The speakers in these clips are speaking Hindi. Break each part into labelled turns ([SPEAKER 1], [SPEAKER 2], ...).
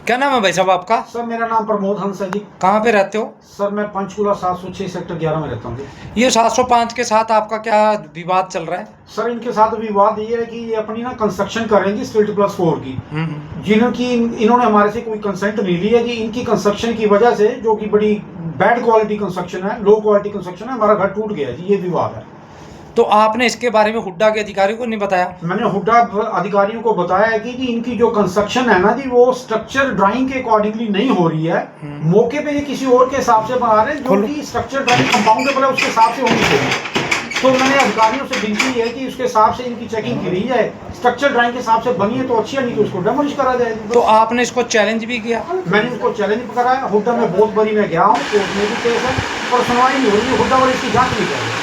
[SPEAKER 1] क्या नाम है भाई साहब आपका?
[SPEAKER 2] सर मेरा नाम प्रमोद हंस है जी।
[SPEAKER 1] कहाँ पे रहते हो?
[SPEAKER 2] सर मैं पंचकूला 706 सेक्टर 11 में रहता हूँ जी।
[SPEAKER 1] ये 705 के साथ आपका क्या विवाद चल रहा है?
[SPEAKER 2] सर इनके साथ विवाद ये है कि ये अपनी ना कंस्ट्रक्शन कर रहे हैं जी स्ट्रीट प्लस 4 की, जिनकी इन्होंने हमारे से कोई कंसेंट नहीं ली है जी। इनकी कंस्ट्रक्शन की वजह से, जो कि बड़ी बैड क्वालिटी कंस्ट्रक्शन है, लो क्वालिटी कंस्ट्रक्शन है, हमारा घर टूट गया जी। ये विवाद है।
[SPEAKER 1] तो आपने इसके बारे में हुड्डा के अधिकारियों को नहीं बताया?
[SPEAKER 2] मैंने हुड्डा अधिकारियों को बताया है कि जी इनकी जो कंस्ट्रक्शन है ना जी, वो स्ट्रक्चर ड्राइंग के अकॉर्डिंगली नहीं हो रही है। मौके पे ये किसी और के हिसाब से बना रहे हैं, जो कि स्ट्रक्चर ड्राइंग कंपाउंडेबल है उसके हिसाब से होनी चाहिए। तो मैंने अधिकारियों से विनती है कि उसके हिसाब से इनकी चेकिंग करी जाए। स्ट्रक्चर ड्राइंग के हिसाब से बनी है तो अच्छी है, नहीं तो उसको डेमोलिश करा जाए।
[SPEAKER 1] तो आपने इसको चैलेंज भी किया?
[SPEAKER 2] मैंने उसको चैलेंज कराया। हुड्डा में बहुत बड़ी मैं गया हूँ, कोर्ट में भी केस है, पर सुनवाई नहीं हो रही। हुड्डा वाले इसकी जांच नहीं कर रहे।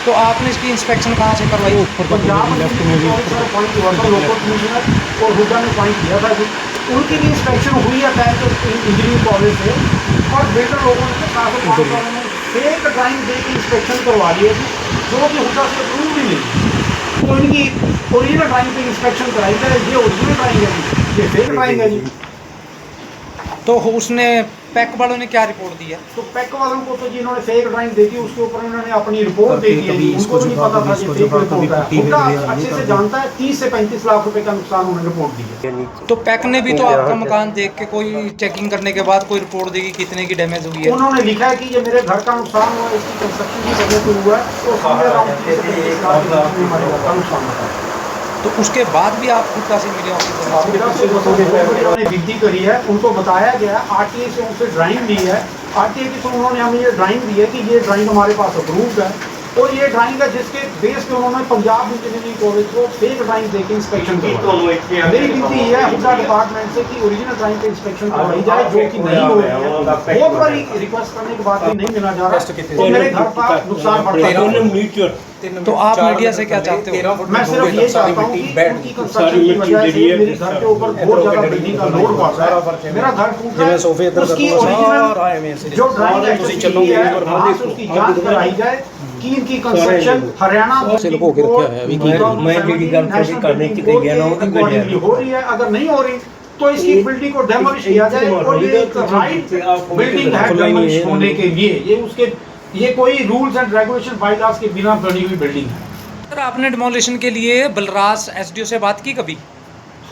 [SPEAKER 1] तो आपने इसकी इंस्पेक्शन कहाँ से करवाई?
[SPEAKER 2] पंजाब पॉइंट हुआ था, लोकल कमिश्नर और हुड्डा ने पॉइंट किया था। उनकी भी इंस्पेक्शन हुई है बैंक इंजीनियरिंग कॉलेज से, और बिल्डर लोगों ने फेक ड्राइंग दे के इंस्पेक्शन करवा ली है, जो कि हुड्डा से अप्रूव भी नहीं। तो इनकी ओरिजिनल ड्राइंग पे इंस्पेक्शन कराई जाए। ये ओरिजिनल ड्राइंग है जी, ये फेक ड्राइंग है जी।
[SPEAKER 1] तो उसने पैक वालों ने क्या रिपोर्ट दी है?
[SPEAKER 2] तो पैक वालों को तो जिन्होंने फेक ड्राइंग दी थी उसके ऊपर उन्होंने अपनी रिपोर्ट दे दी है। उनको भी नहीं पता था ये फेक रिपोर्ट है। हुड्डा अच्छे से जानता है, 30 से 35 लाख रुपए का नुकसान उन्होंने रिपोर्ट दी है।
[SPEAKER 1] तो पैक ने भी तो आपका मकान देख के कोई चेकिंग करने के बाद कोई रिपोर्ट देगी कितने की डैमेज हुई है?
[SPEAKER 2] उन्होंने लिखा है कि ये मेरे घर का नुकसान हुआ, इसकी कंस्ट्रक्शन की वजह से हुआ है, तो समझ रहा हूँ 30 से 35 लाख रुपए हमारे घर का नुकसान हुआ है।
[SPEAKER 1] तो उसके बाद भी आप हुड्डा से मिले
[SPEAKER 2] उन्होंने विधि करी है, उनको बताया गया, आरटीए से उनसे ड्राइंग ली है। आरटीए की तो उन्होंने हमें ये ड्राइंग दी है कि ये ड्राइंग हमारे पास अप्रूव्ड है, और ये ड्राइंग है जिसके बेस पे उन्होंने पंजाब इंजीनियरिंग कॉलेज को फेक ड्राइंग देके इंस्पेक्शन करवाई। मेरी विनती ये है हुड्डा डिपार्टमेंट से कि ओरिजिनल ड्राइंग पे इंस्पेक्शन करवाई जाए, जो कि नहीं हो रही है। बहुत बारी रिक्वेस्ट करने के बाद भी नहीं मिला जा रहा, तो मेरे घर का नुकसान बढ़ता है।
[SPEAKER 1] तो आप मीडिया से क्या चाहते हो?
[SPEAKER 2] मैं सिर्फ ये चाहता हूँ कि उनकी कंस्ट्रक्शन की वजह से मेरे घर के ऊपर बहुत ज़्यादा बिल्डिंग का लोड पड़ रहा है। मेरा घर टूट रहा है, उसकी ओरिजिनल जो ड्राइंग है उसकी जांच कराई जाए कि इनकी कंस्ट्रक्शन हरियाणा हो रही है। अगर नहीं हो रही तो इसकी बिल्डिंग को डेमोलिश किया जाए, और ये एक राइट बिल्डिंग है डेमोलिश होने के लिए। ये उसके ये कोई रूल्स एंड रेगुलेशन बाईलॉज के बिना बनी हुई बिल्डिंग है।
[SPEAKER 1] सर आपने डिमोलिशन के लिए बलराज एसडीओ से बात की कभी?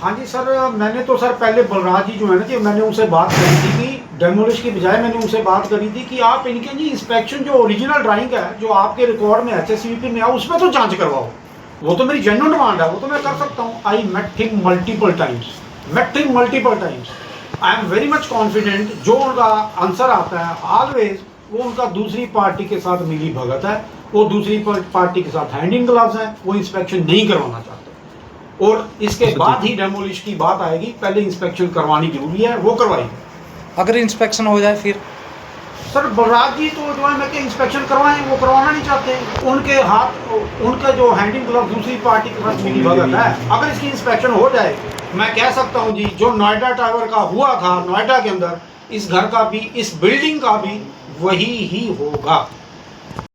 [SPEAKER 2] हाँ जी सर, मैंने तो सर पहले बलराज जी जो है ना जी, मैंने उनसे बात करी थी कि डेमोलिश की बजाय मैंने उनसे बात करी थी कि आप इनके जी इंस्पेक्शन जो ओरिजिनल ड्राइंग है, जो आपके रिकॉर्ड में HSVP में है, उसमें तो जांच करवाओ। वो तो मेरी जेन्युइन डिमांड है, वो तो मैं कर सकता हूँ। I met him multiple times, I am very much confident. जो उनका आंसर आता है ऑलवेज, वो उनका दूसरी पार्टी के साथ मिली भगत है, वो दूसरी पार्टी के साथ हैंड इन ग्लव्स है, वो इंस्पेक्शन नहीं करवाना चाहते। और इसके बाद ही डेमोलिश की बात आएगी, पहले इंस्पेक्शन करवानी जरूरी है, वो करवाएंगे।
[SPEAKER 1] अगर इंस्पेक्शन हो जाए फिर?
[SPEAKER 2] सर बलराज जी तो जो है मैं इंस्पेक्शन करवाएं, वो करवाना नहीं चाहते। उनके हाथ, उनका जो हैंड इन ग्लव दूसरी पार्टी के साथ मिली भगत है। अगर इसकी इंस्पेक्शन हो जाए, मैं कह सकता हूँ जी, जो नोएडा टावर का हुआ था नोएडा के अंदर, इस घर का भी, इस बिल्डिंग का भी वही ही होगा।